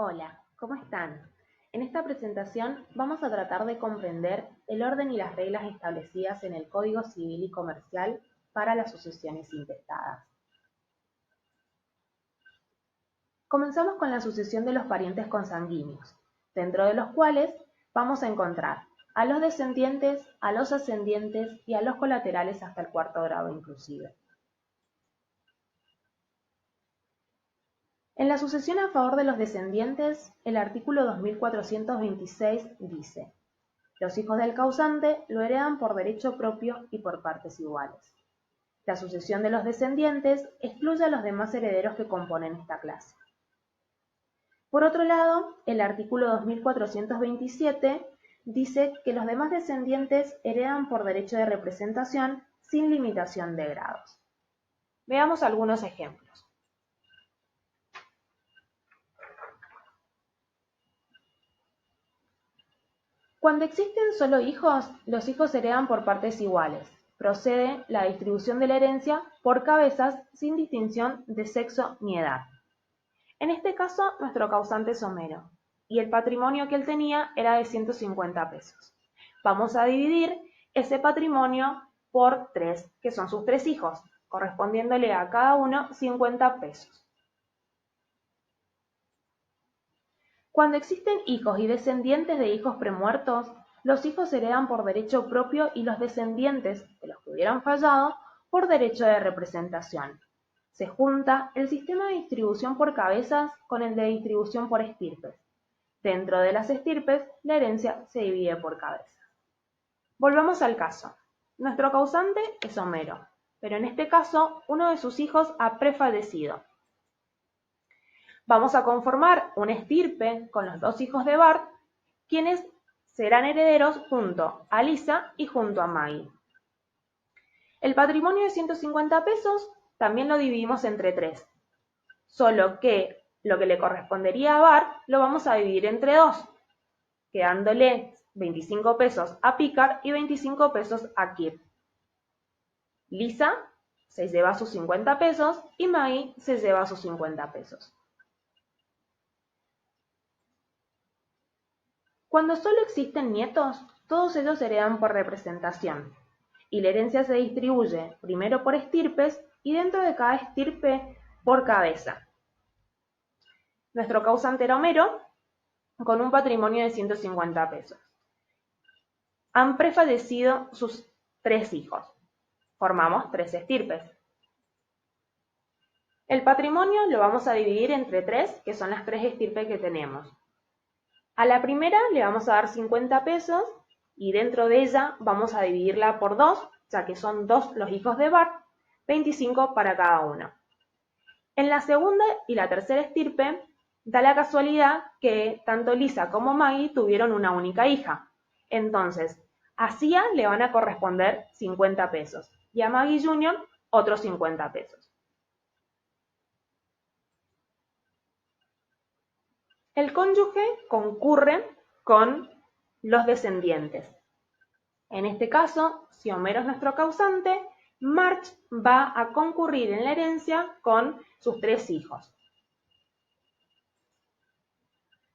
Hola, ¿cómo están? En esta presentación vamos a tratar de comprender el orden y las reglas establecidas en el Código Civil y Comercial para las sucesiones intestadas. Comenzamos con la sucesión de los parientes consanguíneos, dentro de los cuales vamos a encontrar a los descendientes, a los ascendientes y a los colaterales hasta el cuarto grado inclusive. En la sucesión a favor de los descendientes, el artículo 2426 dice: los hijos del causante lo heredan por derecho propio y por partes iguales. La sucesión de los descendientes excluye a los demás herederos que componen esta clase. Por otro lado, el artículo 2427 dice que los demás descendientes heredan por derecho de representación sin limitación de grados. Veamos algunos ejemplos. Cuando existen solo hijos, los hijos heredan por partes iguales. Procede la distribución de la herencia por cabezas sin distinción de sexo ni edad. En este caso, nuestro causante es Homero, y el patrimonio que él tenía era de 150 pesos. Vamos a dividir ese patrimonio por 3, que son sus 3 hijos, correspondiéndole a cada uno 50 pesos. Cuando existen hijos y descendientes de hijos premuertos, los hijos heredan por derecho propio y los descendientes de los que hubieran fallado por derecho de representación. Se junta el sistema de distribución por cabezas con el de distribución por estirpes. Dentro de las estirpes, la herencia se divide por cabezas. Volvamos al caso. Nuestro causante es Homero, pero en este caso uno de sus hijos ha prefallecido. Vamos a conformar una estirpe con los dos hijos de Bart, quienes serán herederos junto a Lisa y junto a Maggie. El patrimonio de 150 pesos también lo dividimos entre 3, solo que lo que le correspondería a Bart lo vamos a dividir entre 2, quedándole 25 pesos a Picard y 25 pesos a Kip. Lisa se lleva sus 50 pesos y Maggie se lleva sus 50 pesos. Cuando solo existen nietos, todos ellos heredan por representación, y la herencia se distribuye primero por estirpes y dentro de cada estirpe por cabeza. Nuestro causante era Homero, con un patrimonio de 150 pesos. Han prefallecido sus 3 hijos. Formamos 3 estirpes. El patrimonio lo vamos a dividir entre 3, que son las 3 estirpes que tenemos. A la primera le vamos a dar 50 pesos y dentro de ella vamos a dividirla por 2, ya que son 2 los hijos de Bart, 25 para cada uno. En la segunda y la tercera estirpe, da la casualidad que tanto Lisa como Maggie tuvieron una única hija. Entonces, a Cia le van a corresponder 50 pesos y a Maggie Jr. otros 50 pesos. El cónyuge concurre con los descendientes. En este caso, si Homero es nuestro causante, Marge va a concurrir en la herencia con sus 3 hijos.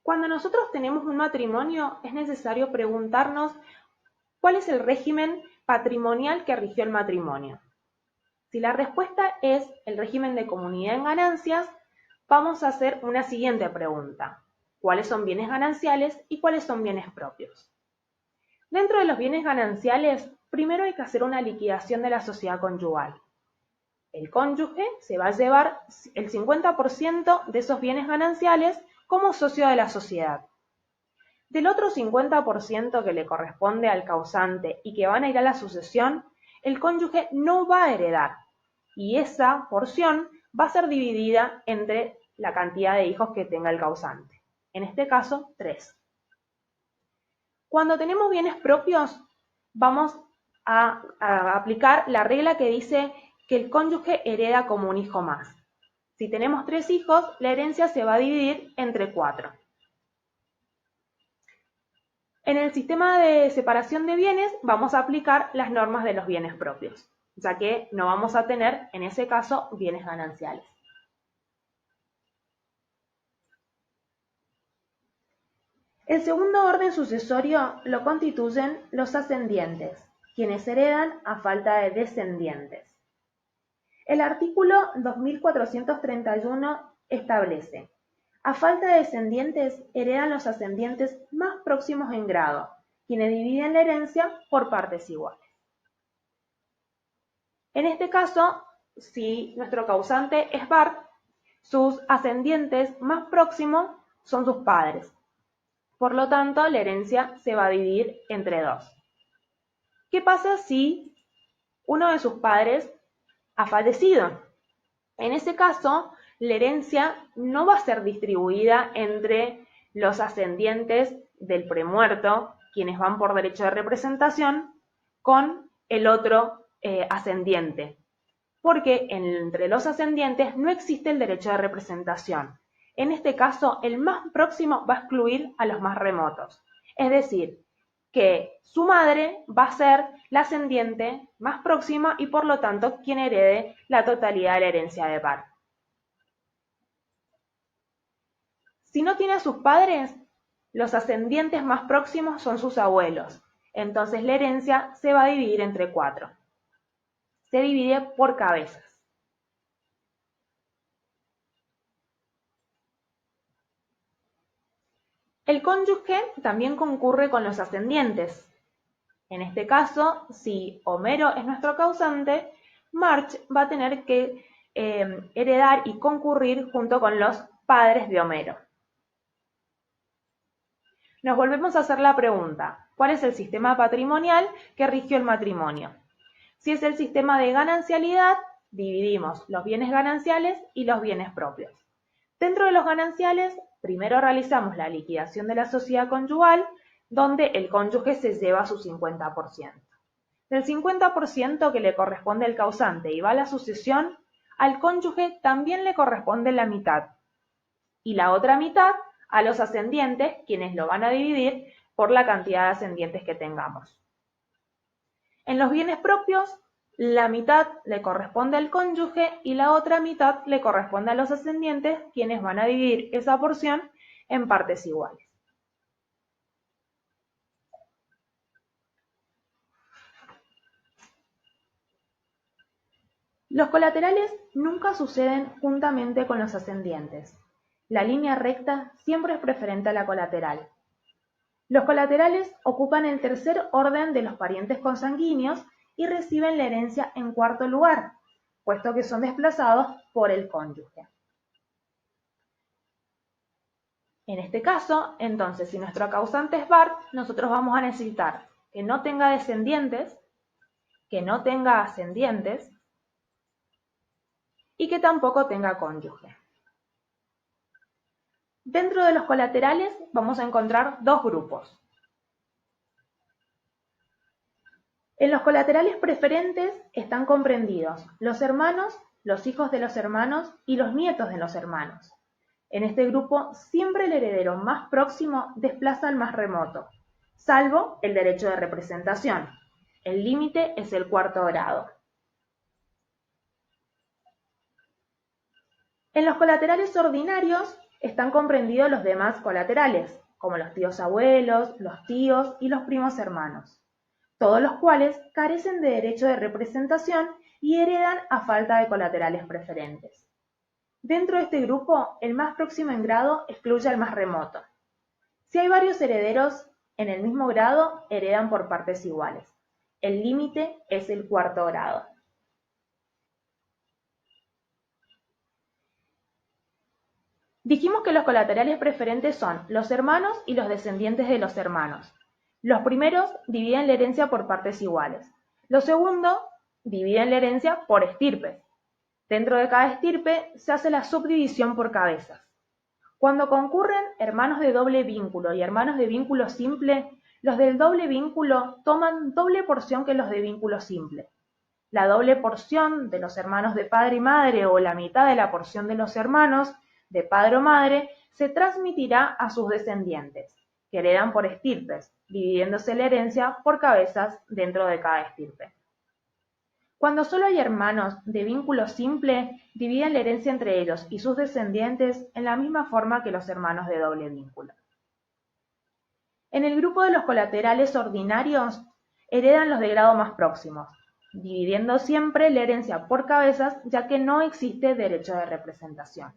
Cuando nosotros tenemos un matrimonio, es necesario preguntarnos cuál es el régimen patrimonial que rigió el matrimonio. Si la respuesta es el régimen de comunidad en ganancias, vamos a hacer una siguiente pregunta: ¿cuáles son bienes gananciales y cuáles son bienes propios? Dentro de los bienes gananciales, primero hay que hacer una liquidación de la sociedad conyugal. El cónyuge se va a llevar el 50% de esos bienes gananciales como socio de la sociedad. Del otro 50% que le corresponde al causante y que van a ir a la sucesión, el cónyuge no va a heredar, y esa porción va a ser dividida entre la cantidad de hijos que tenga el causante. En este caso, 3. Cuando tenemos bienes propios, vamos a aplicar la regla que dice que el cónyuge hereda como un hijo más. Si tenemos 3 hijos, la herencia se va a dividir entre 4. En el sistema de separación de bienes vamos a aplicar las normas de los bienes propios, ya que no vamos a tener, en ese caso, bienes gananciales. El segundo orden sucesorio lo constituyen los ascendientes, quienes heredan a falta de descendientes. El artículo 2431 establece: a falta de descendientes, heredan los ascendientes más próximos en grado, quienes dividen la herencia por partes iguales. En este caso, si nuestro causante es Bart, sus ascendientes más próximos son sus padres. Por lo tanto, la herencia se va a dividir entre dos. ¿Qué pasa si uno de sus padres ha fallecido? En ese caso, la herencia no va a ser distribuida entre los ascendientes del premuerto, quienes van por derecho de representación, con el otro ascendiente, porque entre los ascendientes no existe el derecho de representación. En este caso, el más próximo va a excluir a los más remotos. Es decir, que su madre va a ser la ascendiente más próxima y por lo tanto quien herede la totalidad de la herencia de Bart. Si no tiene a sus padres, los ascendientes más próximos son sus abuelos. Entonces la herencia se va a dividir entre 4. Se divide por cabezas. El cónyuge también concurre con los ascendientes. En este caso, si Homero es nuestro causante, Marge va a tener que heredar y concurrir junto con los padres de Homero. Nos volvemos a hacer la pregunta: ¿cuál es el sistema patrimonial que rigió el matrimonio? Si es el sistema de ganancialidad, dividimos los bienes gananciales y los bienes propios. Dentro de los gananciales, primero realizamos la liquidación de la sociedad conyugal, donde el cónyuge se lleva su 50%. Del 50% que le corresponde al causante y va a la sucesión, al cónyuge también le corresponde la mitad, y la otra mitad a los ascendientes, quienes lo van a dividir por la cantidad de ascendientes que tengamos. En los bienes propios, la mitad le corresponde al cónyuge y la otra mitad le corresponde a los ascendientes, quienes van a dividir esa porción en partes iguales. Los colaterales nunca suceden juntamente con los ascendientes. La línea recta siempre es preferente a la colateral. Los colaterales ocupan el tercer orden de los parientes consanguíneos y reciben la herencia en cuarto lugar, puesto que son desplazados por el cónyuge. En este caso, entonces, si nuestro causante es Bart, nosotros vamos a necesitar que no tenga descendientes, que no tenga ascendientes y que tampoco tenga cónyuge. Dentro de los colaterales vamos a encontrar dos grupos. En los colaterales preferentes están comprendidos los hermanos, los hijos de los hermanos y los nietos de los hermanos. En este grupo siempre el heredero más próximo desplaza al más remoto, salvo el derecho de representación. El límite es el cuarto grado. En los colaterales ordinarios están comprendidos los demás colaterales, como los tíos abuelos, los tíos y los primos hermanos, todos los cuales carecen de derecho de representación y heredan a falta de colaterales preferentes. Dentro de este grupo, el más próximo en grado excluye al más remoto. Si hay varios herederos en el mismo grado, heredan por partes iguales. El límite es el cuarto grado. Dijimos que los colaterales preferentes son los hermanos y los descendientes de los hermanos. Los primeros dividen la herencia por partes iguales. Los segundos dividen la herencia por estirpes. Dentro de cada estirpe se hace la subdivisión por cabezas. Cuando concurren hermanos de doble vínculo y hermanos de vínculo simple, los del doble vínculo toman doble porción que los de vínculo simple. La doble porción de los hermanos de padre y madre o la mitad de la porción de los hermanos de padre o madre se transmitirá a sus descendientes, que heredan por estirpes, dividiéndose la herencia por cabezas dentro de cada estirpe. Cuando solo hay hermanos de vínculo simple, dividen la herencia entre ellos y sus descendientes en la misma forma que los hermanos de doble vínculo. En el grupo de los colaterales ordinarios, heredan los de grado más próximos, dividiendo siempre la herencia por cabezas, ya que no existe derecho de representación.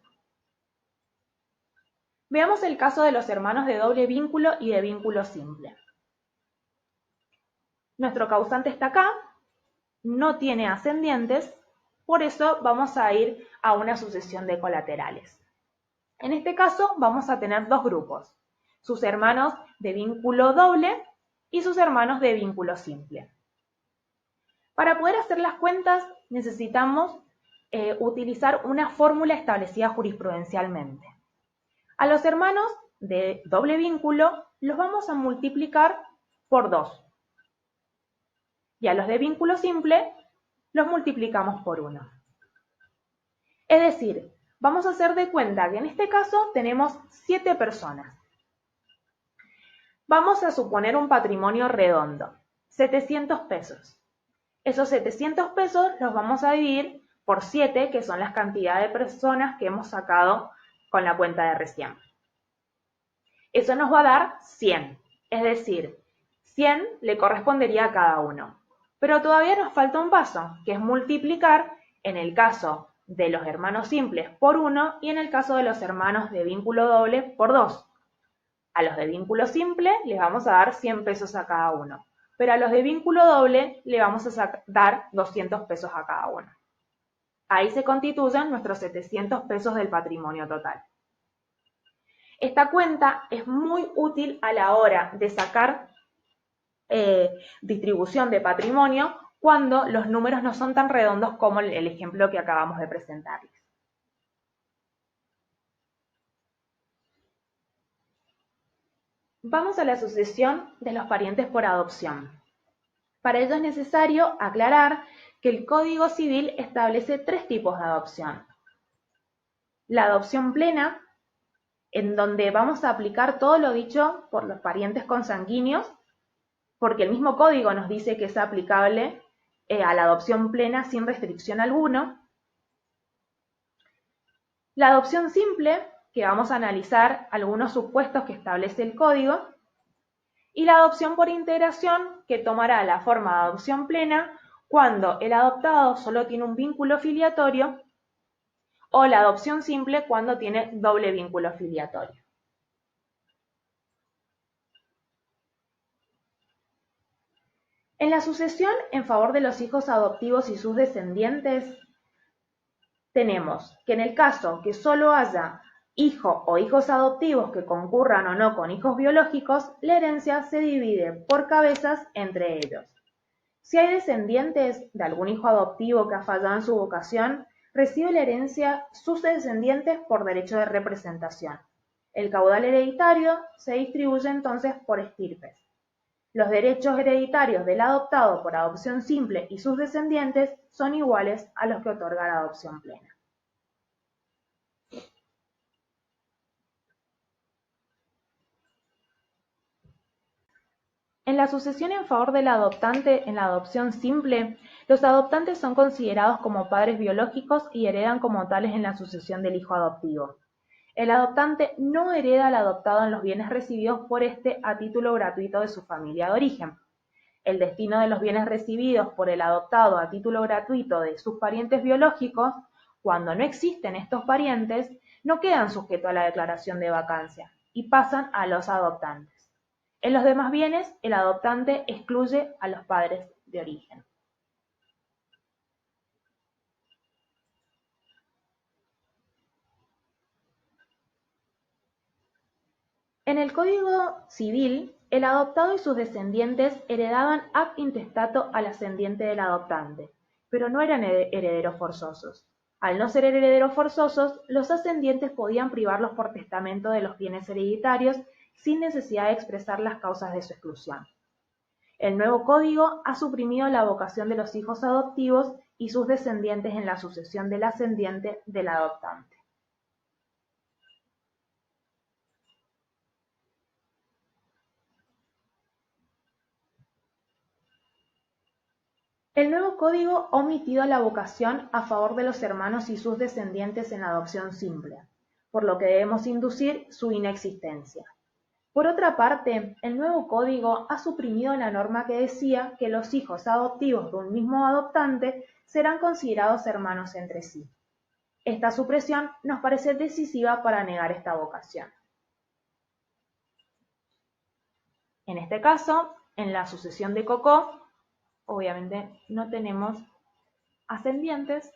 Veamos el caso de los hermanos de doble vínculo y de vínculo simple. Nuestro causante está acá, no tiene ascendientes, por eso vamos a ir a una sucesión de colaterales. En este caso vamos a tener dos grupos, sus hermanos de vínculo doble y sus hermanos de vínculo simple. Para poder hacer las cuentas necesitamos utilizar una fórmula establecida jurisprudencialmente. A los hermanos de doble vínculo los vamos a multiplicar por 2. Y a los de vínculo simple los multiplicamos por 1. Es decir, vamos a hacer de cuenta que en este caso tenemos 7 personas. Vamos a suponer un patrimonio redondo, 700 pesos. Esos 700 pesos los vamos a dividir por 7, que son las cantidades de personas que hemos sacado con la cuenta de recién. Eso nos va a dar 100, es decir, 100 le correspondería a cada uno. Pero todavía nos falta un paso, que es multiplicar, en el caso de los hermanos simples, por 1 y en el caso de los hermanos de vínculo doble, por 2. A los de vínculo simple les vamos a dar 100 pesos a cada uno, pero a los de vínculo doble le vamos a dar 200 pesos a cada uno. Ahí se constituyen nuestros 700 pesos del patrimonio total. Esta cuenta es muy útil a la hora de sacar distribución de patrimonio cuando los números no son tan redondos como el ejemplo que acabamos de presentarles. Vamos a la sucesión de los parientes por adopción. Para ello es necesario aclarar que el Código Civil establece 3 tipos de adopción. La adopción plena, en donde vamos a aplicar todo lo dicho por los parientes consanguíneos, porque el mismo código nos dice que es aplicable a la adopción plena sin restricción alguna. La adopción simple, que vamos a analizar algunos supuestos que establece el código, y la adopción por integración, que tomará la forma de adopción plena cuando el adoptado solo tiene un vínculo filiatorio, o la adopción simple cuando tiene doble vínculo filiatorio. En la sucesión en favor de los hijos adoptivos y sus descendientes, tenemos que en el caso que solo haya hijo o hijos adoptivos que concurran o no con hijos biológicos, la herencia se divide por cabezas entre ellos. Si hay descendientes de algún hijo adoptivo que ha fallado en su vocación, recibe la herencia sus descendientes por derecho de representación. El caudal hereditario se distribuye entonces por estirpes. Los derechos hereditarios del adoptado por adopción simple y sus descendientes son iguales a los que otorga la adopción plena. En la sucesión en favor del adoptante en la adopción simple, los adoptantes son considerados como padres biológicos y heredan como tales en la sucesión del hijo adoptivo. El adoptante no hereda al adoptado en los bienes recibidos por éste a título gratuito de su familia de origen. El destino de los bienes recibidos por el adoptado a título gratuito de sus parientes biológicos, cuando no existen estos parientes, no quedan sujetos a la declaración de vacancia y pasan a los adoptantes. En los demás bienes, el adoptante excluye a los padres de origen. En el Código Civil, el adoptado y sus descendientes heredaban ab intestato al ascendiente del adoptante, pero no eran herederos forzosos. Al no ser herederos forzosos, los ascendientes podían privarlos por testamento de los bienes hereditarios sin necesidad de expresar las causas de su exclusión. El nuevo código ha suprimido la vocación de los hijos adoptivos y sus descendientes en la sucesión del ascendiente del adoptante. El nuevo código ha omitido la vocación a favor de los hermanos y sus descendientes en adopción simple, por lo que debemos inducir su inexistencia. Por otra parte, el nuevo código ha suprimido la norma que decía que los hijos adoptivos de un mismo adoptante serán considerados hermanos entre sí. Esta supresión nos parece decisiva para negar esta vocación. En este caso, en la sucesión de Cocó, obviamente no tenemos ascendientes,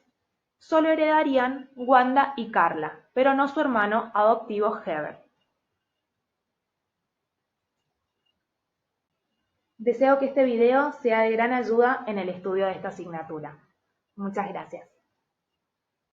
solo heredarían Wanda y Carla, pero no su hermano adoptivo Heber. Deseo que este video sea de gran ayuda en el estudio de esta asignatura. Muchas gracias.